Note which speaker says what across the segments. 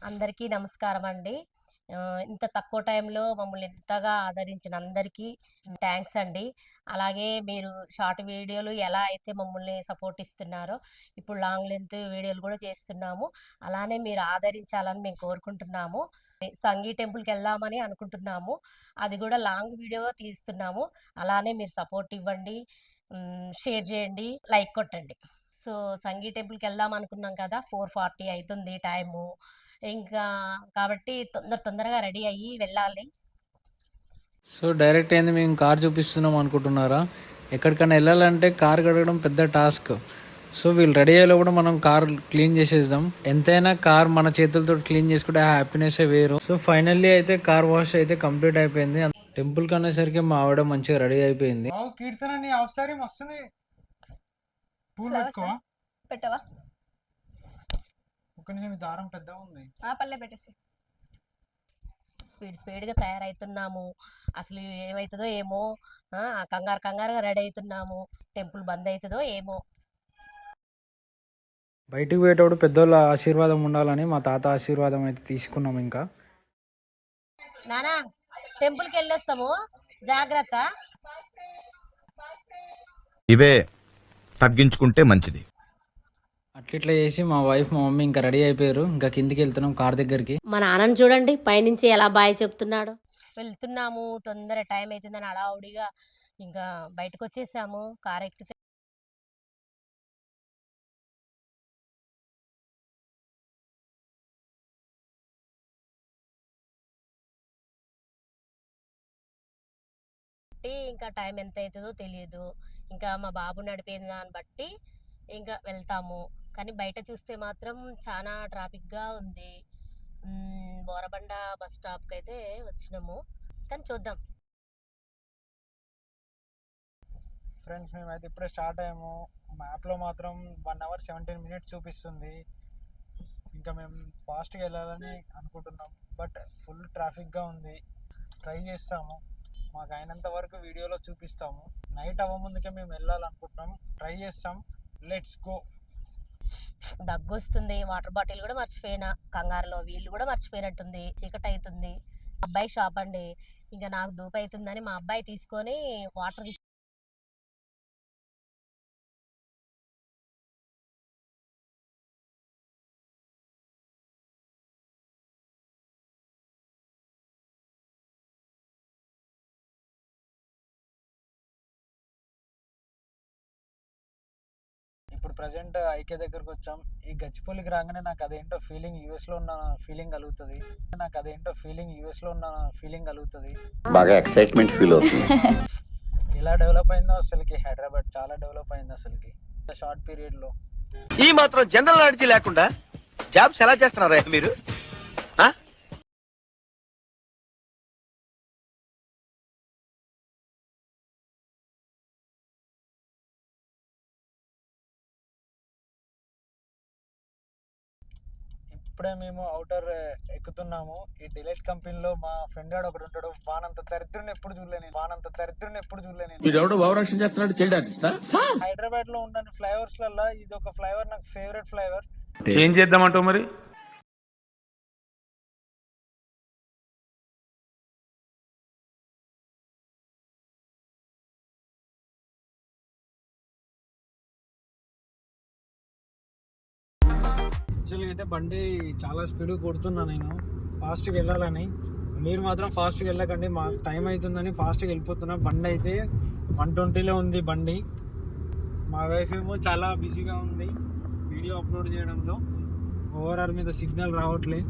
Speaker 1: అందరికీ నమస్కారం అండి. ఇంత తక్కువ టైంలో మమ్మల్ని ఇంతగా ఆదరించిన అందరికీ థ్యాంక్స్ అండి. అలాగే మీరు షార్ట్ వీడియోలు ఎలా అయితే మమ్మల్ని సపోర్ట్ ఇస్తున్నారో, ఇప్పుడు లాంగ్ లెంత్ వీడియోలు కూడా చేస్తున్నాము. అలానే మీరు ఆదరించాలని మేము కోరుకుంటున్నాము. సంగీ టెంపుల్‌కెళ్దామని అనుకుంటున్నాము. అది కూడా లాంగ్ వీడియో తీస్తున్నాము. అలానే మీరు సపోర్ట్ ఇవ్వండి. షేర్ చేయండి, లైక్ కొట్టండి. సో, సంగీ టెంపుల్‌కెళ్దాం అనుకున్నాం కదా! 4:40 అయితుంది టైము. ఇంకా కాబట్టి తొందరగా రెడీ అయ్యి వెళ్ళాలి.
Speaker 2: సో డైరెక్ట్ ఏంది మేము కార్ చూపిస్తున్నాం అనుకుంటున్నారా? ఎక్కడికైనా వెళ్ళాలంటే కార్ కడగడం పెద్ద టాస్క్. సో వీళ్ళు రెడీ అయ్యేలో కూడా మనం కార్ క్లీన్ చేసేద్దాం. ఎంతైనా కార్ మన చేతులతో క్లీన్ చేసుకుంటే ఆ హ్యాపీనెస్ వేరు. సో ఫైనల్లీ అయితే కార్ వాష్ అయితే కంప్లీట్ అయిపోయింది. టెంపుల్ కనేసరికి మా ఆవిడ మంచిగా రెడీ అయిపోయింది.
Speaker 3: కీర్తన నీ అవసరం వస్తుంది. పూలు పెట్టుకోవా?
Speaker 1: పెట్టవా?
Speaker 3: ఒక్క నిమిషం, దారం పెద్దగా ఉంది.
Speaker 1: పల్లె పెట్టేసి స్పీడ్గా తయారవుతున్నాము. అసలు ఏమవుతుందో ఏమో, కంగారుగా రెడీ అవుతున్నాము. టెంపుల్ బంద్ అవుతుందో ఏమో.
Speaker 2: బయటికి పోయేటప్పుడు పెద్దోళ్ళ ఆశీర్వాదం ఉండాలని మా తాత ఆశీర్వాదం అయితే తీసుకున్నాం. ఇంకా
Speaker 1: నానా టెంపుల్కి వెళ్ళొస్తాము, జాగ్రత్త.
Speaker 4: ఇవే తగ్గించుకుంటే మంచిది.
Speaker 2: అట్లా చేసి మా వైఫ్ మా మమ్మీ ఇంకా రెడీ అయిపోయారు. ఇంకా కిందికి వెళ్తున్నాం కార్ దగ్గరికి.
Speaker 1: మా నాన్నని చూడండి పైనుంచి ఎలా బాయ్ చెప్తున్నాడు. వెళ్తున్నాము, తొందర టైం అవుతుందని అడావుడిగా ఇంకా బయటకు వచ్చేసాము. కార్ ఎక్కితే ఇంకా టైం ఎంత అవుతుందో తెలియదు. ఇంకా మా బాబు నడిపేది దాన్ని బట్టి ఇంకా వెళ్తాము. కానీ బయట చూస్తే మాత్రం చాలా ట్రాఫిక్గా ఉంది. బోరబండ బస్ స్టాప్కి అయితే వచ్చినాము, కానీ చూద్దాం.
Speaker 3: ఫ్రెండ్స్, మేమైతే ఇప్పుడే స్టార్ట్ అయ్యాము. మ్యాప్లో మాత్రం 1 hour 17 minutes చూపిస్తుంది. ఇంకా మేము ఫాస్ట్గా వెళ్ళాలని అనుకుంటున్నాం, బట్ ఫుల్ ట్రాఫిక్గా ఉంది. ట్రై చేస్తాము, మాకు అయినంత వరకు వీడియోలో చూపిస్తాము. నైట్ అవ్వముందుకే మేము వెళ్ళాలనుకుంటున్నాం. ట్రై చేస్తాం. Let's go.
Speaker 1: దగ్గు వస్తుంది, వాటర్ బాటిల్ కూడా మర్చిపోయినా కంగారులో. వీళ్ళు కూడా మర్చిపోయినట్టుంది. చీకటి అవుతుంది. అబ్బాయి షాప్ అండి, ఇంకా నాకు దూపు అవుతుందని మా అబ్బాయి తీసుకొని వాటర్
Speaker 3: ఇప్పుడు ప్రజెంట్ ఐకే దగ్గరకు వచ్చాం. ఈ గచ్చిపల్లికి రాగానే నాకు అదేంటో ఫీలింగ్ యూఎస్లో ఉన్న ఫీలింగ్ కలుగుతుంది.
Speaker 5: బాగా ఎక్సైట్మెంట్ ఫీల్ అవుతుంది.
Speaker 3: ఎలా డెవలప్ అయిందో అసలుకి హైదరాబాద్, చాలా డెవలప్ అయింది అసలుకి షార్ట్ పీరియడ్లో.
Speaker 6: ఈ మాత్రం జనరల్ నాలెడ్జ్ లేకుండా జాబ్స్ ఎలా చేస్తున్నారా మీరు?
Speaker 3: ఇప్పుడే మేము అవుటర్ ఎక్కుతున్నాము. ఈ డిలైట్ కంపెనీలో మా ఫ్రెండ్ గాడు ఒకడు ఉంటాడు. వానంత దరిద్రుని ఎప్పుడు చూడలేను. హైదరాబాద్ లో ఉన్న ఫ్లైఓవర్స్ లలో ఇది ఒక ఫ్లైఓవర్ నాకు ఫేవరెట్ ఫ్లైఓవర్.
Speaker 7: ఏం చేద్దామంటావు మరి?
Speaker 3: యాక్చువల్గా అయితే బండి చాలా స్పీడ్ కొడుతున్నా నేను, ఫాస్ట్గా వెళ్ళాలని. మీరు మాత్రం ఫాస్ట్గా వెళ్ళకండి, మాకు టైం అవుతుందని ఫాస్ట్గా వెళ్ళిపోతున్నా. బండి అయితే 120లో ఉంది బండి. మా వైఫ్ ఏమో చాలా బిజీగా ఉంది వీడియో అప్లోడ్ చేయడంలో. ఓఆర్ఆర్ మీద సిగ్నల్ రావట్లే.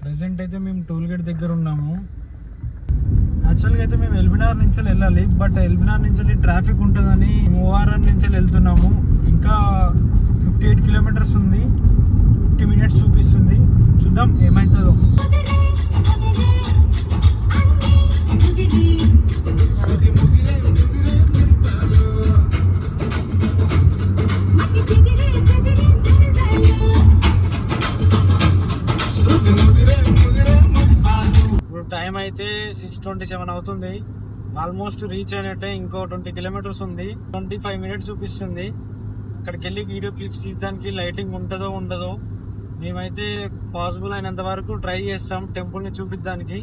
Speaker 3: ప్రెసెంట్ అయితే మేము టోల్ గేట్ దగ్గర ఉన్నాము. యాక్చువల్గా అయితే మేము ఎల్బినార్ నుంచి వెళ్ళాలి, బట్ ఎల్బినార్ నుంచి ట్రాఫిక్ ఉంటుందని ఓఆర్ఆర్ నుంచి వెళ్తున్నాము. ఇంకా 58 kilometers ఉంది. 50 minutes చూపిస్తుంది. చూద్దాం ఏమవుతుందో. ఇప్పుడు టైం అయితే 6:27 అవుతుంది. ఆల్మోస్ట్ రీచ్ అయినట్టే. ఇంకో 20 kilometers ఉంది. 25 minutes చూపిస్తుంది. అక్కడికి వెళ్ళి వీడియో క్లిప్స్ తీయడానికి లైటింగ్ ఉంటుందో ఉండదో. మేమైతే పాసిబుల్ అయినంత వరకు ట్రై చేస్తాం టెంపుల్ని చూపించడానికి.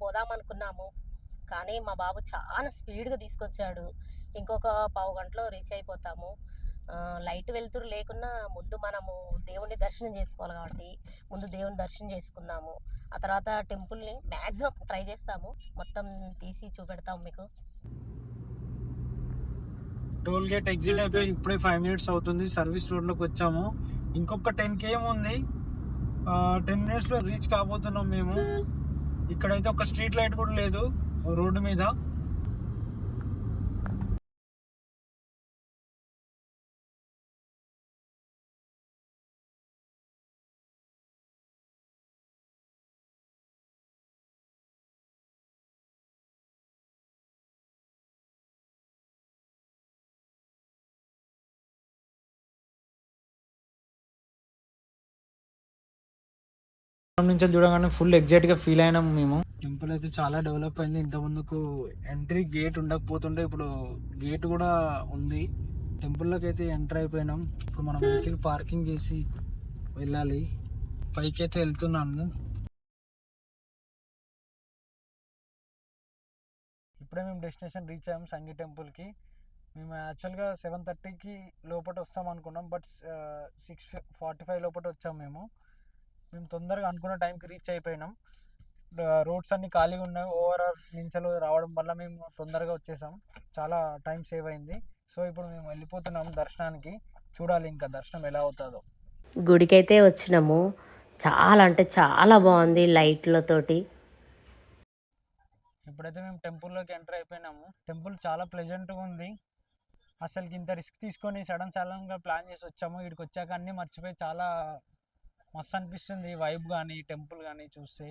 Speaker 1: పోదాం అనుకున్నాము కానీ మా బాబు చాలా స్పీడ్గా తీసుకొచ్చాడు. ఇంకొక పావు గంటలో రీచ్ అయిపోతాము. లైట్ వెలుతురు లేకున్నా ముందు మనము దేవుని దర్శనం చేసుకోవాలి కాబట్టి ముందు దేవుని దర్శనం చేసుకున్నాము. ఆ తర్వాత టెంపుల్ని మ్యాక్సిమం ట్రై చేస్తాము, మొత్తం తీసి చూపెడతాము మీకు.
Speaker 3: టోల్ గేట్ ఎగ్జిట్ అయిపోయి ఇప్పుడే 5 minutes అవుతుంది. సర్వీస్ రోడ్లోకి వచ్చాము. ఇంకొక 10 km ఉంది. 10 minutes రీచ్ కాబోతున్నాం మేము. ఇక్కడైతే ఒక స్ట్రీట్ లైట్ కూడా లేదు రోడ్డు మీద.
Speaker 2: నుంచి చూడగానే ఫుల్ ఎగ్జైట్గా ఫీల్ అయినాం మేము.
Speaker 3: టెంపుల్ అయితే చాలా డెవలప్ అయింది. ఇంత ముందుకు ఎంట్రీ గేట్ ఉండకపోతుండే ఇప్పుడు గేట్ కూడా ఉంది. టెంపుల్లోకి అయితే ఎంటర్ అయిపోయినాం. ఇప్పుడు మనం వెహికల్ పార్కింగ్ చేసి వెళ్ళాలి. పైకి అయితే వెళ్తున్నాను. ఇప్పుడే మేము డెస్టినేషన్ రీచ్ అయ్యాం సంగీ టెంపుల్కి. మేము యాక్చువల్గా 7:30కి లోపల వస్తాం అనుకున్నాం, బట్ 6:45 లోపల వచ్చాం మేము తొందరగా అనుకున్న టైంకి రీచ్ అయిపోయినాం. రోడ్స్ అన్ని ఖాళీగా ఉన్నాయి. ఓవరాల్ నించలు రావడం వల్ల మేము తొందరగా వచ్చేసాం. చాలా టైం సేవ్ అయింది. సో ఇప్పుడు మేము వెళ్ళిపోతున్నాం దర్శనానికి. చూడాలి ఇంకా దర్శనం ఎలా అవుతుందో.
Speaker 1: గుడికైతే వచ్చినాము. చాలా అంటే చాలా బాగుంది లైట్లతోటి.
Speaker 3: ఇప్పుడైతే మేము టెంపుల్లోకి ఎంటర్ అయిపోయినాము. టెంపుల్ చాలా ప్లెజెంట్గా ఉంది. అసలుకి ఇంత రిస్క్ తీసుకొని సడన్గా ప్లాన్ చేసి వచ్చాము. ఇక్కడికి వచ్చాక అన్నీ మర్చిపోయి చాలా మస్తు అనిపిస్తుంది వైబ్ కానీ టెంపుల్ కానీ చూస్తే.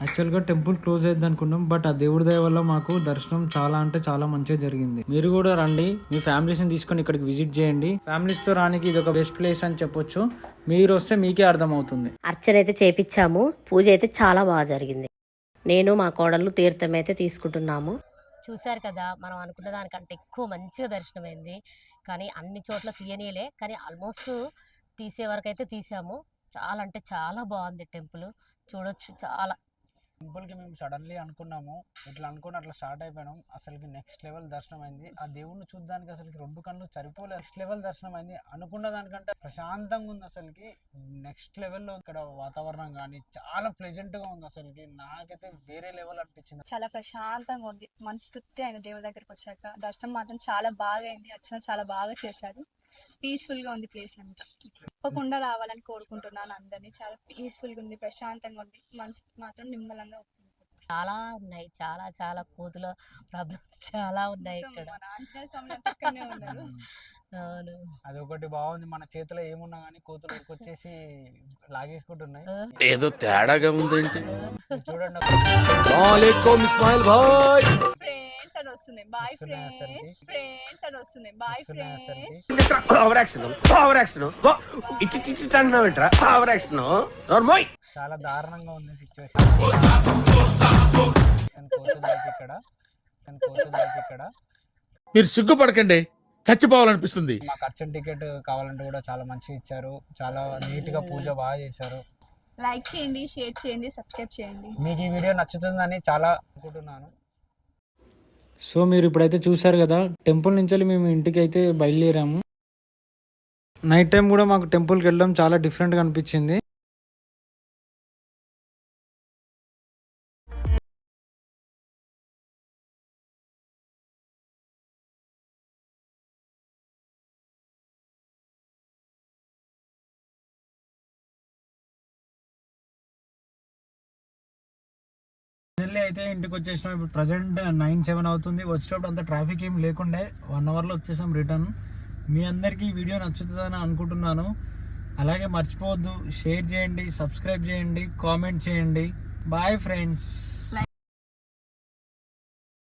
Speaker 2: యాక్చువల్గా టెంపుల్ క్లోజ్ అయ్యింది అనుకున్నాం, బట్ ఆ దేవుడి దయ వల్ల మాకు దర్శనం చాలా అంటే చాలా మంచిగా జరిగింది. మీరు కూడా రండి, మీ ఫ్యామిలీస్ ని తీసుకొని ఇక్కడికి విజిట్ చేయండి. ఫ్యామిలీస్ తో రానికి ఇది ఒక బెస్ట్ ప్లేస్ అని చెప్పొచ్చు. మీరు వస్తే మీకే అర్థం అవుతుంది.
Speaker 1: అర్చన అయితే చేపించాము. పూజ అయితే చాలా బాగా జరిగింది. నేను మా కోడళ్ళు తీర్థం అయితే తీసుకుంటున్నాము. చూశారు కదా, మనం అనుకున్న దానికంటే ఎక్కువ మంచిగా దర్శనమైంది. కానీ అన్ని చోట్ల తీయనీయలే, కానీ ఆల్మోస్ట్ తీసే వరకు అయితే తీసాము. చాలా అంటే చాలా బాగుంది టెంపుల్. చూడొచ్చు చాలా.
Speaker 3: టెంపుల్కి మేము సడన్లీ అనుకున్నాము, ఇట్లా అనుకుని అట్లా స్టార్ట్ అయిపోయినాం. అసలుకి నెక్స్ట్ లెవెల్ దర్శనం అయింది. ఆ దేవుడిని చూడడానికి అసలుకి 2 కళ్ళు సరిపోలేదు. నెక్స్ట్ లెవెల్ దర్శనం అయింది. అనుకున్న దానికంటే ప్రశాంతంగా ఉంది. అసలుకి నెక్స్ట్ లెవెల్లో ఇక్కడ వాతావరణం కానీ చాలా ప్లెజెంట్గా ఉంది. అసలుకి నాకైతే వేరే లెవెల్ అనిపించింది.
Speaker 7: చాలా ప్రశాంతంగా ఉంది. మనస్తృప్తి అయింది దేవుడి దగ్గరికి వచ్చాక. దర్శనం మాత్రం చాలా బాగా అయింది. అర్చన చాలా బాగా చేశారు. పీస్ఫుల్ గా ఉంది ప్లేస్ అంతా. తప్పకుండా రావాలని కోరుకుంటున్నాను అందరినీ. చాలా పీస్ఫుల్ గా ఉంది, ప్రశాంతంగా ఉంది. మనసు మాత్రం నిమ్మలంగా ఉంది.
Speaker 1: చాలా ఉన్నాయి, చాలా చాలా కోతుల ప్రాబ్లమ్స్ చాలా ఉన్నాయి ఇక్కడ.
Speaker 7: మన ఆంజనేయ స్వామి అంతా ఇక్కడనే ఉన్నారు.
Speaker 1: అవును.
Speaker 3: అది ఒకటి బాగుంది. మన చేతిలో ఏమున్నా కానీ కోతులు వచ్చేసి లాగేసుకుంటున్నాయి.
Speaker 6: ఏదో తేడాగా ఉందేంటి?
Speaker 3: ఇది చూడండి
Speaker 7: ఫ్రెండ్స్ అని వస్తున్నాయి, బాయ్
Speaker 3: వస్తున్నాయి అసలుకి.
Speaker 7: ఫ్రెండ్స్, ఫ్రెండ్స్ అని వస్తున్నాయి, బాయ్
Speaker 3: వస్తున్నాయి
Speaker 7: ఫ్రెండ్స్.
Speaker 3: అసలుకి.
Speaker 6: ఓవర్ యాక్షన్ ఇట్టి అంటున్నావేంట్రా? Over action నోర్మోయ్.
Speaker 3: చాలా దారుణంగా ఉంది సిచ్యువేషన్. ఇక్కడ
Speaker 8: మీరు సిగ్గుపడకండి, చచ్చిపోవాలనిపిస్తుంది.
Speaker 3: మాకు అర్చన్ టికెట్ కావాలంటే కూడా చాలా మంచిగా ఇచ్చారు. చాలా నీట్ గా పూజ బాగా చేశారు.
Speaker 7: లైక్ చేయండి, షేర్ చేయండి, సబ్స్క్రైబ్ చేయండి.
Speaker 3: మీకు ఈ వీడియో నచ్చుతుందని చాలా అనుకుంటున్నాను.
Speaker 2: సో మీరు ఇప్పుడైతే చూసారు కదా, టెంపుల్ నుంచి మేము ఇంటికి అయితే బయలుదేరాము. నైట్ టైం కూడా మాకు టెంపుల్కి వెళ్ళడం చాలా డిఫరెంట్గా అనిపించింది. ఫైనల్లీ అయితే ఇంటికి వచ్చేసినాం. ఇప్పుడు ప్రజెంట్ 9:07 అవుతుంది. వచ్చేటప్పుడు అంత ట్రాఫిక్ ఏం లేకుండే, 1 అవర్లో వచ్చేసాం రిటర్న్. మీ అందరికీ ఈ వీడియో నచ్చుతుందని అనుకుంటున్నాను. అలాగే మర్చిపోవద్దు, షేర్ చేయండి, సబ్స్క్రైబ్ చేయండి, కామెంట్ చేయండి. Bye friends.